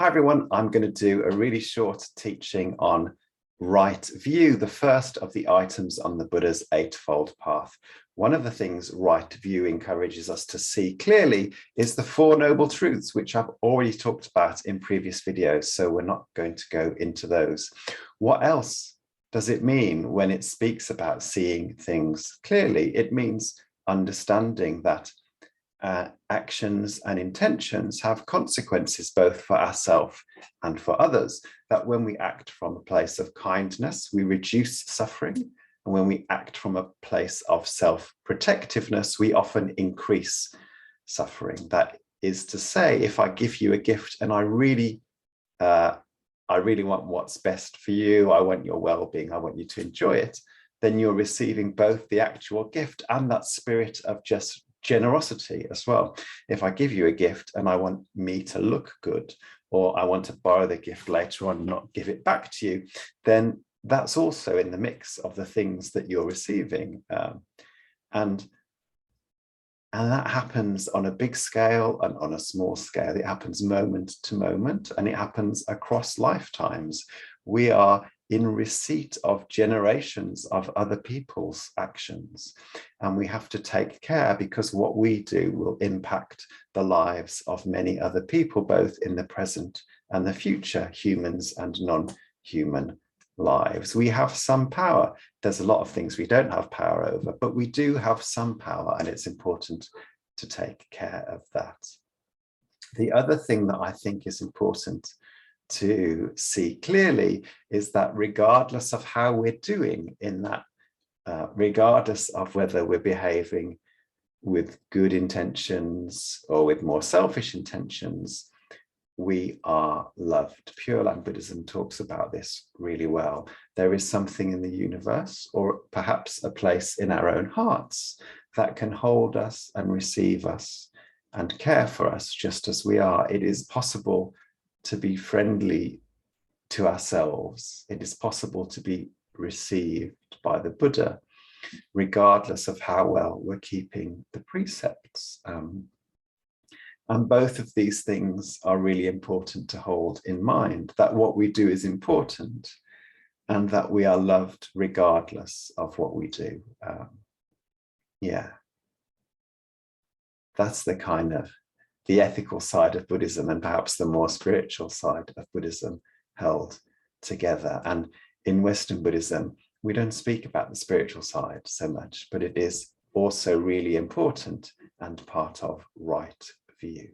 Hi everyone, I'm going to do a really short teaching on right view, the first of the items on the Buddha's Eightfold Path. One of the things right view encourages us to see clearly is the Four Noble Truths, which I've already talked about in previous videos, so we're not going to go into those. What else does it mean when it speaks about seeing things clearly? It means understanding that actions and intentions have consequences both for ourselves and for others, that when we act from a place of kindness, we reduce suffering. And when we act from a place of self-protectiveness, we often increase suffering. That is to say, if I give you a gift and I really want what's best for you, I want your well-being, I want you to enjoy it, then you're receiving both the actual gift and that spirit of just generosity as well. If I give you a gift and I want me to look good, or I want to borrow the gift later on and not give it back to you, then that's also in the mix of the things that you're receiving. And that happens on a big scale and on a small scale. It happens moment to moment, and it happens across lifetimes. We are in receipt of generations of other people's actions. And we have to take care, because what we do will impact the lives of many other people, both in the present and the future, humans and non-human lives. We have some power. There's a lot of things we don't have power over, but we do have some power, and it's important to take care of that. The other thing that I think is important to see clearly is that regardless of how we're doing in that, regardless of whether we're behaving with good intentions or with more selfish intentions, we are loved. Pure Land Buddhism talks about this really well. There is something in the universe, or perhaps a place in our own hearts, that can hold us and receive us and care for us just as we are. It is possible to be friendly to ourselves. It is possible to be received by the Buddha, regardless of how well we're keeping the precepts. And both of these things are really important to hold in mind, that what we do is important and that we are loved regardless of what we do. Yeah, that's the kind of the ethical side of Buddhism, and perhaps the more spiritual side of Buddhism held together. And in Western Buddhism, we don't speak about the spiritual side so much, but it is also really important and part of right view.